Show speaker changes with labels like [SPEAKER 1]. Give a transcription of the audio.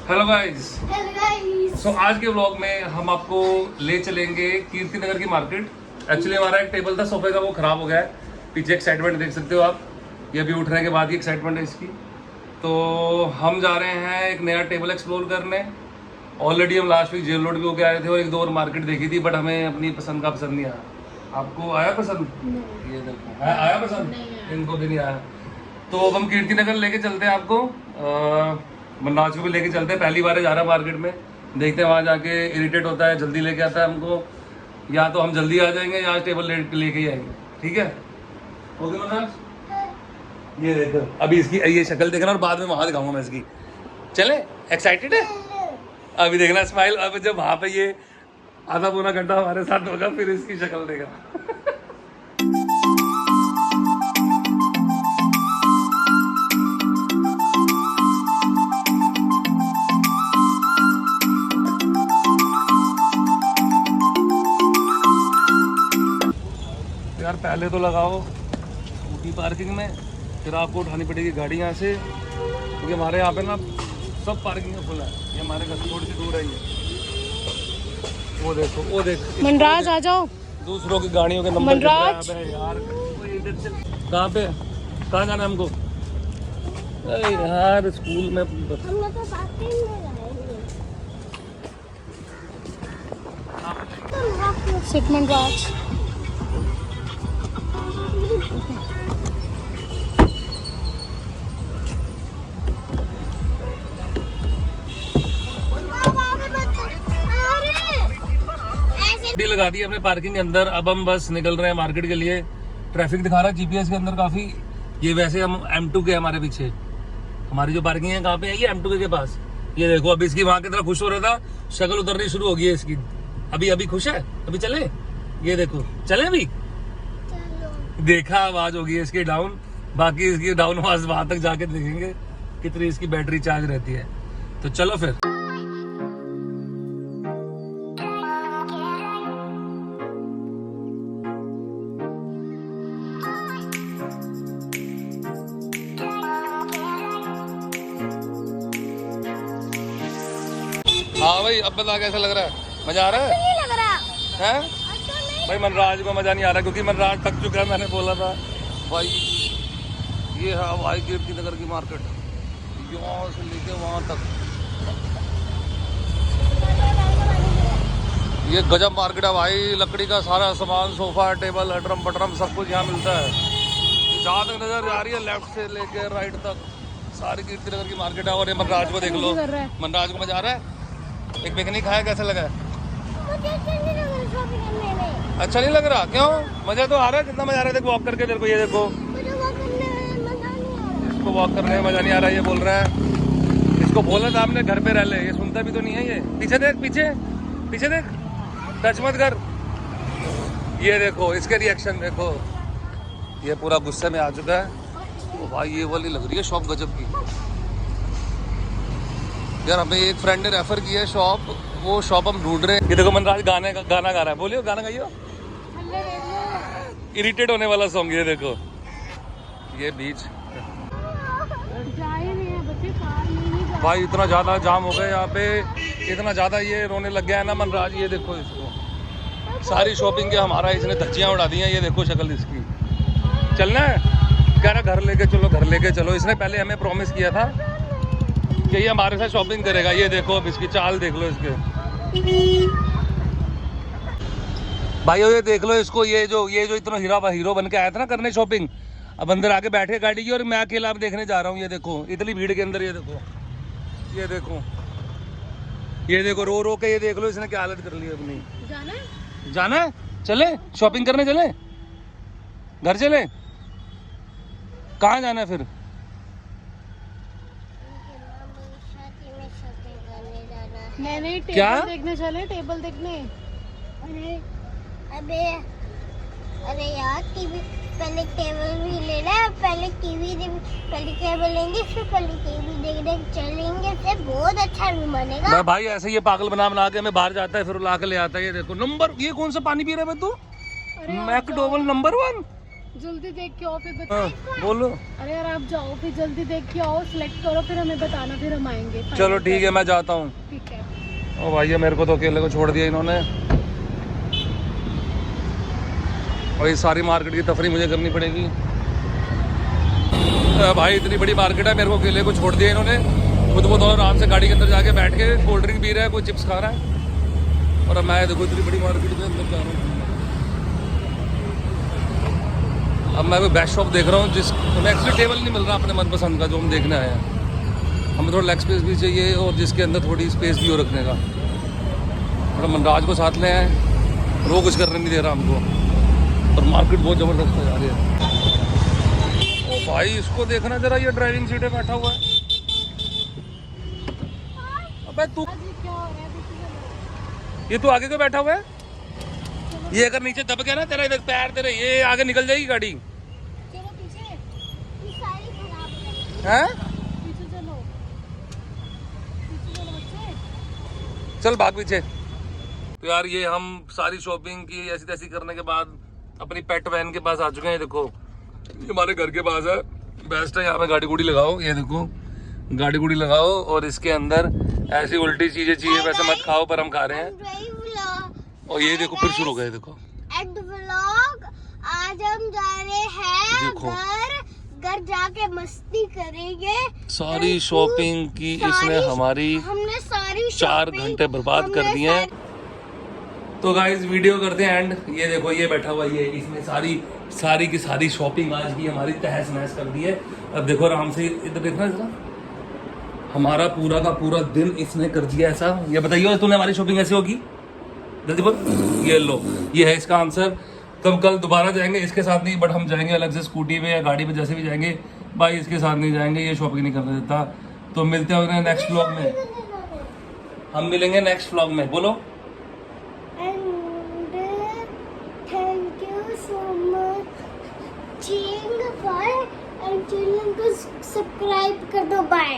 [SPEAKER 1] Hello guys. सो आज के vlog में हम आपको ले चलेंगे कीर्ति नगर की मार्केट। एक्चुअली हमारा एक टेबल था सोफे का, वो खराब हो गया है। पीछे एक्साइटमेंट देख सकते हो आप, ये अभी उठने के बाद की एक्साइटमेंट है इसकी। तो हम जा रहे हैं एक नया टेबल एक्सप्लोर करने। ऑलरेडी हम लास्ट वीक जेल रोड भी होकर आए थे और एक दो और मार्केट देखी थी, बट हमें अपनी पसंद का पसंद नहीं आया। आपको आया पसंद? ये देखो आया पसंद, इनको भी नहीं आया। तो अब हम कीर्ति नगर लेके चलते हैं आपको, मनराज को भी लेके चलते हैं। पहली बार जा रहा है मार्केट में, देखते हैं वहाँ जाके इरिटेट होता है, जल्दी लेके आता है हमको, या तो हम जल्दी आ जाएंगे या टेबल लेके ही आएंगे। ठीक है, ओके मनराज। ये देखो अभी इसकी ये शक्ल देखना और बाद में वहाँ दिखाऊंगा मैं इसकी। चले, एक्साइटेड है? अभी देखना स्माइल। अब जब वहाँ पे ये आधा पौना घंटा हमारे साथ होगा फिर इसकी शक्ल देखना। यार पहले तो लगाओ स्कूटी पार्किंग में, फिर आपको उठानी पड़ेगी गाड़ी यहाँ से, क्योंकि हमारे यहाँ पे ना सब पार्किंग फुल है। ये हमारे घर थोड़ी सी दूर है ये। वो देखो, वो देख
[SPEAKER 2] मनराज आ जाओ।
[SPEAKER 1] दूसरों की गाड़ियों के नंबर
[SPEAKER 2] मनराज
[SPEAKER 1] यार। कहाँ पे, कहाँ जाना है हमको? अरे यार स्कूल में
[SPEAKER 2] सिट मनराज।
[SPEAKER 1] लगा दी हमने पार्किंग के अंदर। अब हम बस निकल रहे हैं मार्केट के लिए। ट्रैफिक दिखा रहा है जीपीएस के अंदर काफी। ये वैसे हम M2 के हमारे पीछे, हमारी जो पार्किंग है कहाँ पे है? ये M2 के पास। ये देखो अभी इसकी वहां की तरह खुश हो रहा था, शक्ल उतरनी शुरू हो गई है इसकी। अभी खुश है, अभी चले। ये देखो चले अभी, देखा आवाज होगी इसकी डाउन। बाकी इसकी डाउन आवाज वहां तक जाके देखेंगे कितनी इसकी बैटरी चार्ज रहती है। तो चलो फिर। हाँ भाई, अब बता कैसा लग रहा है? मजा आ रहा है?
[SPEAKER 2] नहीं लग रहा
[SPEAKER 1] है भाई। मनराज को मजा नहीं आ रहा क्योंकि मनराज थक चुका है। मैंने बोला था भाई, ये है भाई कीर्ति नगर की मार्केट, यहाँ से लेके वहाँ तक। ये गजब मार्केट है भाई। लकड़ी का सारा सामान, सोफा, टेबल, अटरम पटरम सब कुछ यहाँ मिलता है। जहाँ तक नजर आ रही है लेफ्ट से लेके राइट तक सारी कीर्ति नगर की मार्केट है। और ये मनराज को देख लो, मनराज को मजा आ रहा है। एक पिकनिक खाया, कैसा लगा? अच्छा नहीं लग रहा? क्यों? मजा तो आ रहा है। कितना मजा आ रहा है? देखो वॉक करके, देखो ये देखो, इसको वॉक करने में मजा नहीं आ रहा है। ये बोल रहा है, इसको बोला था हमने घर पे रह ले, ये सुनता भी तो नहीं है। ये पीछे देख, पीछे पीछे देख, टच मत कर। ये देखो इसके रिएक्शन देखो, ये पूरा गुस्से में आ चुका है। तो भाई ये वाली लग रही है शॉप गजब की यार। हमें एक फ्रेंड ने रेफर किया है शॉप, वो शॉप हम ढूंढ रहे हैं। ये देखो मनराज गाना गा रहा है। बोलियो, गाना गाइयो। इरिटेट होने वाला सॉन्ग। ये देखो ये बीच भाई इतना ज्यादा जाम हो गया यहाँ पे, इतना ज्यादा ये रोने लग गया है ना मनराज। ये देखो इसको, सारी शॉपिंग के हमारा इसने धज्जियाँ उड़ा दी हैं। ये देखो शक्ल इसकी। चलना है, कह रहा घर लेके चलो, घर लेके चलो। इसने पहले हमें प्रॉमिस किया था कि ये हमारे साथ शॉपिंग करेगा। ये देखो अब इसकी चाल देख लो इसके। भाइयों ये देख लो इसको, ये जो इतना हीरो बन के आया था ना करने शॉपिंग, अब अंदर आके बैठे गाड़ी की और मैं अकेला अब देखने जा रहा हूँ। ये देखो इतनी भीड़ के अंदर, ये देखो, ये देखो, ये देखो रो रो के। ये देख लो इसने क्या हालत कर ली अपनी। जाना है? चले शॉपिंग करने, चले घर, चले। कहाँ जाना है फिर?
[SPEAKER 2] मैंने
[SPEAKER 1] क्या
[SPEAKER 2] देखने चले, टेबल देखने।
[SPEAKER 3] अरे यार टीवी, पहले टेबल भी लेना है, पहले टेबल लेंगे, फिर पहले टीवी देखने चलेंगे, फिर बहुत अच्छा रूम बनेगा।
[SPEAKER 1] भाई ऐसे ये पागल बना के हमें बाहर जाता है, फिर ला के ले आता है। ये देखो नंबर, ये कौन सा पानी पी रहा है तू? McDowell number 1।
[SPEAKER 2] जल्दी देख के आओ फिर बता।
[SPEAKER 1] हाँ, बोलो।
[SPEAKER 2] अरे यार आप जाओ फिर जल्दी देख के आओ, सिलेक्ट करो फिर हमें बताना, फिर हम आएंगे।
[SPEAKER 1] चलो ठीक है, मैं जाता हूँ।
[SPEAKER 2] ठीक है।
[SPEAKER 1] ओ भाई मेरे को तो अकेले को छोड़ दिया इन्होंने। और ये सारी मार्केट की तफरी मुझे करनी पड़ेगी। भाई इतनी बड़ी मार्केट है, मेरे को अकेले को छोड़ दिया इन्होंने। खुद वो दोनों आराम से गाड़ी के अंदर जाके बैठ के कोल्ड ड्रिंक पी रहा है, कोई चिप्स खा रहा है, और मैं देखो इतनी बड़ी मार्केट के अंदर जा रहा हूँ। अब मैं कोई बेस्ट शॉप देख रहा हूँ जिस हमें एक्चुअली टेबल नहीं मिल रहा अपने मनपसंद का जो हम देखने आए हैं। हमें थोड़ा लेग स्पेस भी चाहिए और जिसके अंदर थोड़ी स्पेस भी हो रखने का। थोड़ा मनराज को साथ ले आए और वो कुछ करने नहीं दे रहा हमको, और मार्केट बहुत ज़बरदस्त है यार ये। ओ भाई इसको देखना जरा, ये ड्राइविंग सीट पे बैठा हुआ है। अबे तू
[SPEAKER 2] क्या हो रहा है? पीछे चलो।
[SPEAKER 1] ये तू आगे क्यों बैठा हुआ है? ये अगर नीचे दब गया ना तेरा इधर पैर, तेरे ये आगे निकल जाएगी गाड़ी।
[SPEAKER 2] चलो पीछे।
[SPEAKER 3] ये सारी खराब है।
[SPEAKER 1] हैं?
[SPEAKER 2] पीछे चलो। पीछे चलो बच्चे।
[SPEAKER 1] चल भाग पीछे। तो यार ये हम सारी शॉपिंग की ऐसी तैसी करने के बाद अपनी पेट वैन के पास आ चुके हैं। देखो ये हमारे घर के पास है, बेस्ट है। यहाँ पे गाड़ी गुड़ी लगाओ, ये देखो गाड़ी गुड़ी लगाओ, और इसके अंदर ऐसी उल्टी चीजें चाहिए वैसे मत खाओ, पर हम खा रहे हैं। और ये देखो फिर शुरू हो गए, देखो
[SPEAKER 3] एंड व्लॉग। आज हम जा रहे हैं
[SPEAKER 1] देखो।
[SPEAKER 3] घर जाके मस्ती करेंगे।
[SPEAKER 1] सारी शॉपिंग की इसने हमारी
[SPEAKER 3] हमने सारी
[SPEAKER 1] 4 घंटे बर्बाद कर दिए हैं। तो गाइस वीडियो करते हैं एंड। ये देखो ये बैठा हुआ, ये इसने सारी की सारी शॉपिंग आज की हमारी तहस नहस कर दी है। अब देखो आराम से इधर देखना जरा, हमारा पूरा का पूरा दिन इसने कर दिया ऐसा। ये बताइए तूने हमारी शॉपिंग ऐसे होगी? जल्दी बोल। ये लो, ये है इसका आंसर। तो हम कल दोबारा जाएंगे इसके साथ नहीं, बट हम जाएंगे अलग से स्कूटी पे या गाड़ी पे, जैसे भी जाएंगे। भाई इसके साथ नहीं जाएंगे, ये शॉपिंग नहीं करने देता। तो मिलते हैं नेक्स्ट व्लॉग में। हम मिलेंगे नेक्स्ट व्लॉग में, बोलो।
[SPEAKER 3] And thank you so much and channel को सब्सक्राइब कर दो। बाय।